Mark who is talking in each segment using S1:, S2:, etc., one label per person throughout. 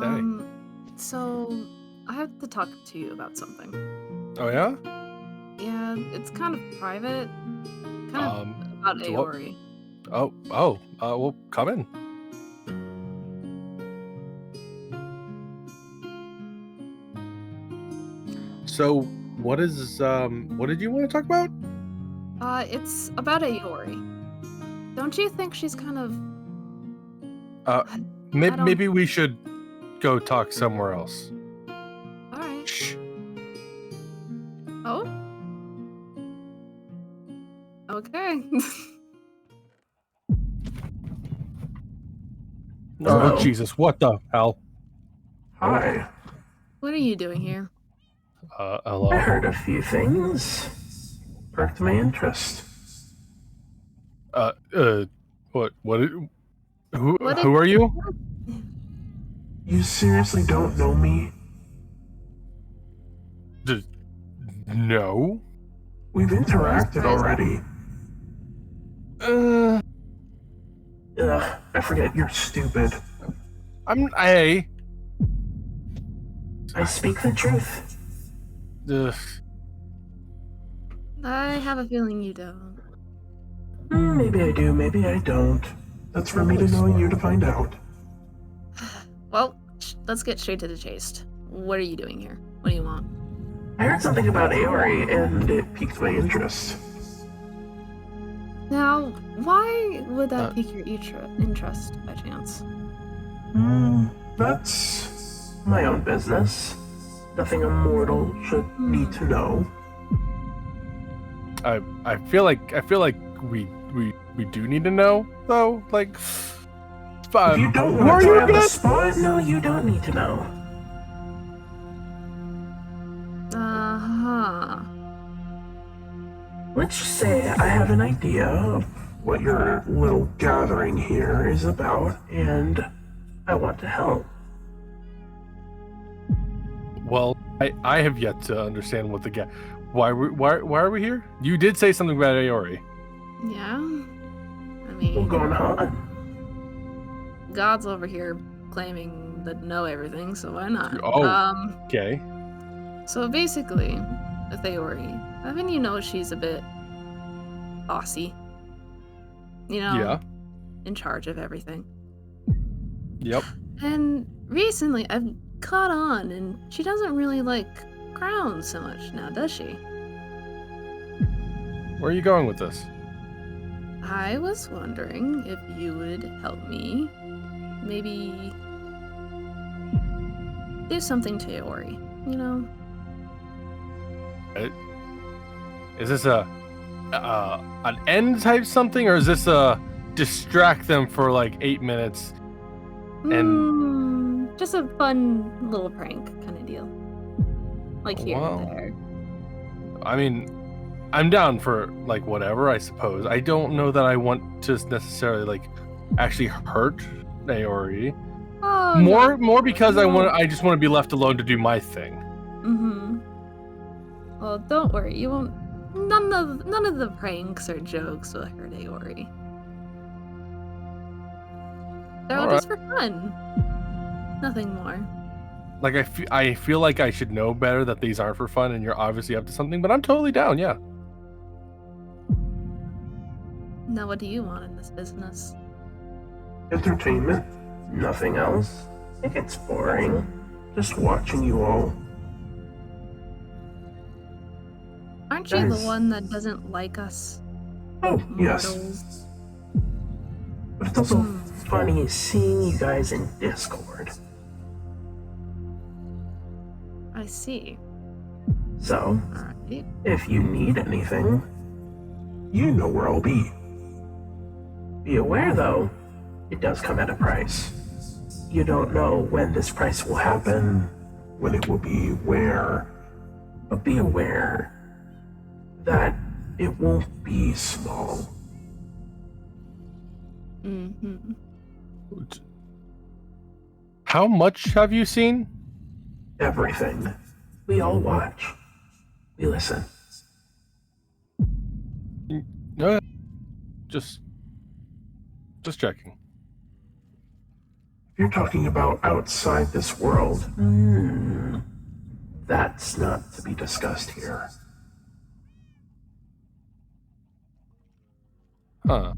S1: Day.
S2: So I have to talk to you about something.
S1: Oh yeah?
S2: Yeah, it's kind of private, kind of about
S1: So what?
S2: Aori.
S1: Well, come in. So what did you want to talk about?
S2: It's about Aori. Don't you think she's kind of
S1: Uh,
S2: I, I don't
S1: maybe we should go talk somewhere else.
S2: all right.
S1: Shh.
S2: Oh, okay.
S1: Oh
S3: Hello.
S1: Jesus! What the hell?
S3: Hi.
S2: What are you doing here?
S3: I
S1: Hello.
S3: heard a few things. Perked my interest.
S1: Uh, uh, what? Who?
S2: What did
S1: Who are you?
S3: You seriously don't know me?
S1: D- no.
S3: We've interacted
S2: surprised.
S3: already.
S1: Uh,
S3: Ugh, I forget you're stupid.
S1: I.
S3: I speak the truth.
S1: Ugh.
S2: I have a feeling you don't.
S3: Maybe I do, maybe I don't. That's for me to know and you to find out.
S2: Well, let's get straight to the chase. What are you doing here? What do you want?
S3: I heard something about Aori and it piqued my interest.
S2: Now, why would that
S1: Uh,
S2: pique your interest by chance?
S3: That's my own business. Nothing a mortal should need to know.
S1: I feel like we do need to know though. Like,
S3: If you don't
S1: who are
S3: want to
S1: you
S3: die on the
S1: again?
S3: spot, no, you don't need to know.
S2: Uh-huh.
S3: Let's just say I have an idea of what your little gathering here is about, and I want to help.
S1: Well, I have yet to understand what the why are we here? You did say something about Aori.
S2: Yeah. I
S3: Well,
S2: mean,
S3: go on.
S2: God's over here claiming to know everything, so why not?
S1: Oh, okay.
S2: So basically, with Aori, haven't you know she's a bit bossy? You know,
S1: Yeah.
S2: in charge of everything.
S1: Yep.
S2: And recently, I've caught on, and she doesn't really like crowns so much now, does she?
S1: Where are you going with this?
S2: I was wondering if you would help me, maybe do something to Aori, you know?
S1: Is this a an end type something, or is this a distract them for like 8 minutes? And
S2: Just a fun little prank kind of deal. Like here and
S1: well,
S2: there.
S1: I mean, I'm down for like whatever, I suppose. I don't know that I want to necessarily like actually hurt Naori.
S2: Oh,
S1: More because
S2: no.
S1: I just want to be left alone to do my thing.
S2: Mm-hmm. Well, don't worry, you won't. None of the pranks or jokes will hurt Aori. They're all
S1: All right.
S2: just for fun. Nothing more.
S1: Like I feel like I should know better that these aren't for fun, and you're obviously up to something. But I'm totally down. Yeah.
S2: Now, what do you want in this business?
S3: Entertainment? Nothing else? I think it's boring. Just watching you all.
S2: Aren't you the
S3: Guys.
S2: one that doesn't like us
S3: Oh, yes.
S2: mortals?
S3: But it's also funny seeing you guys in Discord.
S2: I see.
S3: So,
S2: Alright.
S3: if you need anything, you know where I'll be. Be aware, though, it does come at a price. You don't know when this price will happen, when it will be, where, but be aware that it won't be small.
S2: Mm-hmm.
S1: How much have you seen?
S3: Everything. We all watch. We listen.
S1: No, just checking.
S3: If You're talking about outside this world. That's not to be discussed here.
S1: Huh.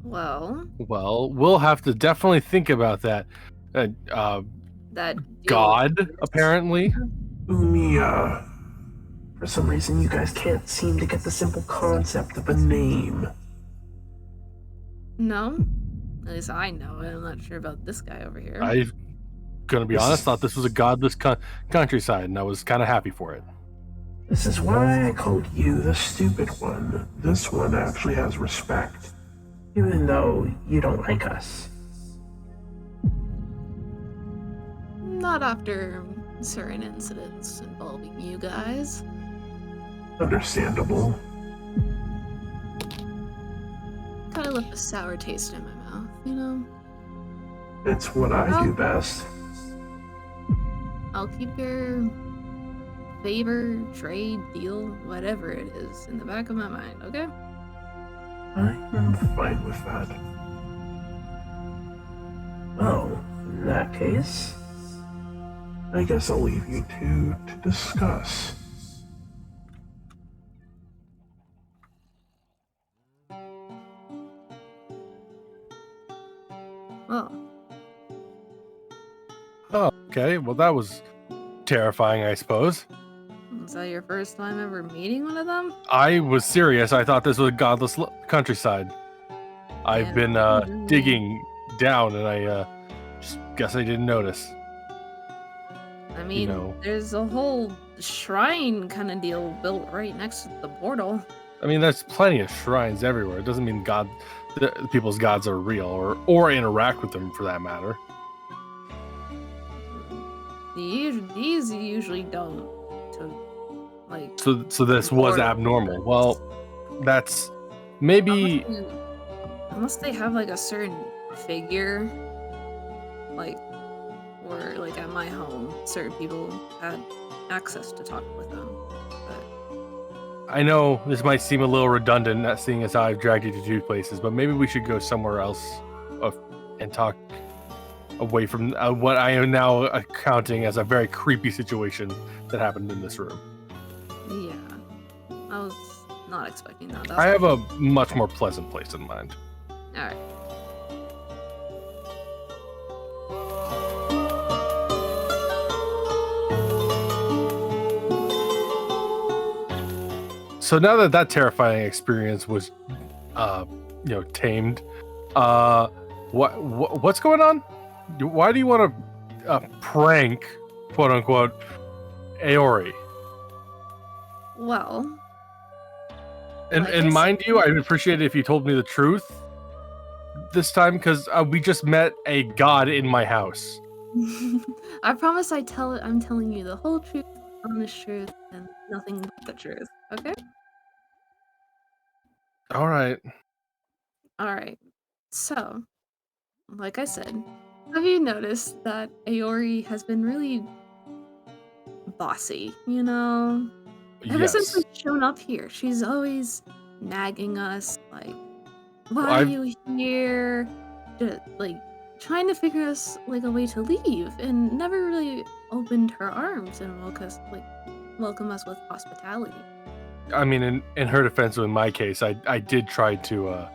S2: Well,
S1: We'll have to definitely think about that.
S2: that
S1: God, apparently.
S3: For some reason you guys can't seem to get the simple concept of a name.
S2: No, at least I know it. I'm not sure about this guy over here.
S1: I'm gonna be honest, thought this was a godless countryside, and I was kind of happy for it.
S3: This is why I called you the stupid one. This one actually has respect, even though you don't like us.
S2: Not after certain incidents involving you guys.
S3: Understandable.
S2: Kind of left a sour taste in my mouth, you know?
S3: It's what I do best.
S2: I'll keep your favor, trade, deal, whatever it is, in the back of my mind, okay?
S3: I'm fine with that. Well, in that case, I guess I'll leave you two to discuss.
S1: Oh, okay. Well, that was terrifying, I suppose.
S2: Was that your first time ever meeting one of them?
S1: I was serious. I thought this was a godless countryside. I've been digging down, and I just guess I didn't notice.
S2: I mean, there's a whole shrine kind of deal built right next to the portal.
S1: I mean, there's plenty of shrines everywhere. It doesn't mean the people's gods are real or interact with them for that matter.
S2: These usually don't.
S1: So this was abnormal. Well, that's maybe
S2: unless they have like a certain figure, or like at my home, certain people had access to talk with them. But
S1: I know this might seem a little redundant, seeing as how I've dragged you to two places, but maybe we should go somewhere else and talk away from what I am now accounting as a very creepy situation that happened in this room.
S2: Yeah, I was not expecting that.
S1: I have a much more pleasant place in mind.
S2: All right.
S1: So now that terrifying experience was, tamed, what's going on? Why do you want to prank, quote unquote, Aori?
S2: Well,
S1: and mind you, I'd appreciate it if you told me the truth this time, because we just met a god in my house.
S2: I promise I'm telling you the whole truth, honest truth, and nothing but the truth. Okay?
S1: All right.
S2: So, like I said, have you noticed that Aori has been really bossy, you know? Ever since we've shown up here, she's always nagging us, like, why are you here? Just, trying to figure us, a way to leave, and never really opened her arms and welcome us with hospitality.
S1: I mean, in her defense, in my case, I did try to,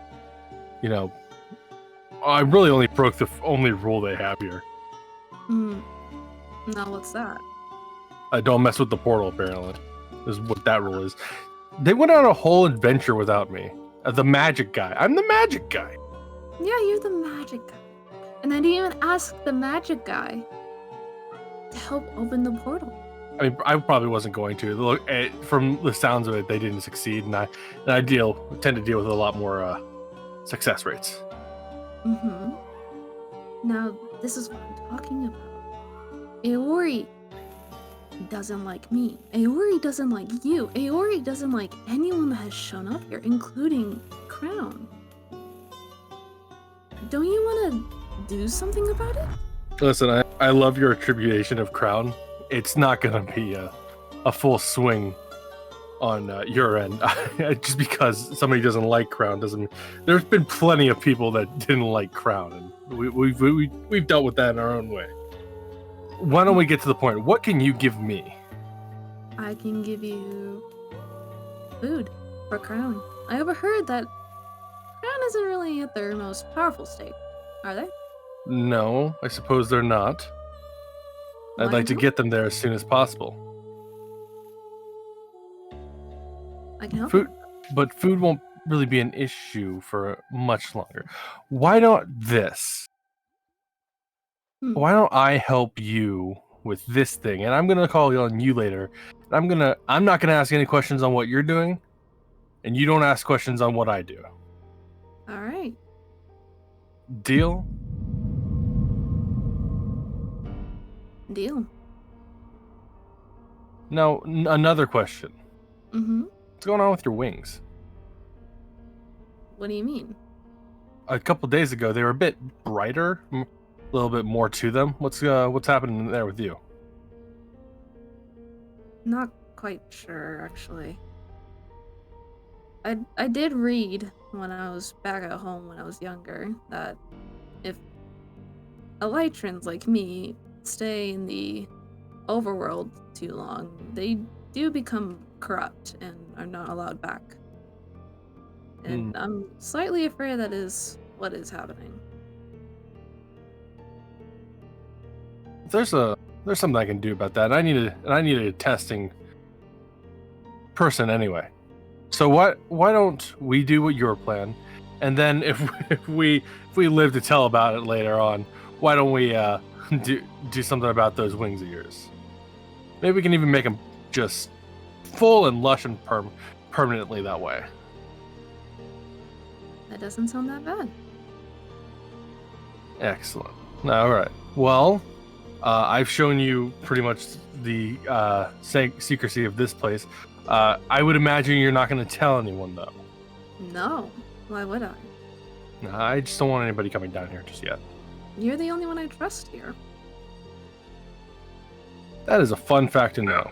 S1: I really only broke the only rule they have here.
S2: Now what's that?
S1: I don't mess with the portal, apparently, is what that rule is. They went on a whole adventure without me. The magic guy. I'm the magic guy.
S2: Yeah, you're the magic guy. And I didn't even ask the magic guy to help open the portal.
S1: I mean, I probably wasn't going to. Look, from the sounds of it, they didn't succeed, and I tend to deal with a lot more success rates.
S2: Now, this is what I'm talking about. Aori doesn't like me. Aori doesn't like you. Aori doesn't like anyone that has shown up here, including Crown. Don't you want to do something about it?
S1: Listen, I love your attribution of Crown. It's not going to be a full swing on your end. Just because somebody doesn't like Crown doesn't. There's been plenty of people that didn't like Crown, and we've dealt with that in our own way. Why don't we get to the point? What can you give me?
S2: I can give you food for Crown. I overheard that Crown isn't really at their most powerful state, are they?
S1: No, I suppose they're not. I'd like to get them there as soon as possible.
S2: I can help
S1: Food,
S2: you.
S1: but food won't really be an issue for much longer. Why don't this? Why don't I help you with this thing? And I'm gonna call on you later. I'm not gonna ask any questions on what you're doing, and you don't ask questions on what I do.
S2: All right.
S1: Deal?
S2: Deal.
S1: Now, another question.
S2: Mm-hmm.
S1: What's going on with your wings?
S2: What do you mean?
S1: A couple days ago, they were a bit brighter, a little bit more to them. What's happening there with you?
S2: Not quite sure, actually. I did read when I was back at home when I was younger that if elytrans like me stay in the overworld too long, they do become corrupt and are not allowed back. And I'm slightly afraid that is what is happening.
S1: There's something I can do about that. I need a testing person anyway. So why don't we do what your plan, and then if we live to tell about it later on, why don't we do something about those wings of yours? Maybe we can even make them just full and lush and permanently that way.
S2: That doesn't sound that bad.
S1: Excellent. All right. Well, I've shown you pretty much the secrecy of this place. I would imagine you're not going to tell anyone, though.
S2: No. Why would I?
S1: I just don't want anybody coming down here just yet.
S2: You're the only one I trust here.
S1: That is a fun fact to know.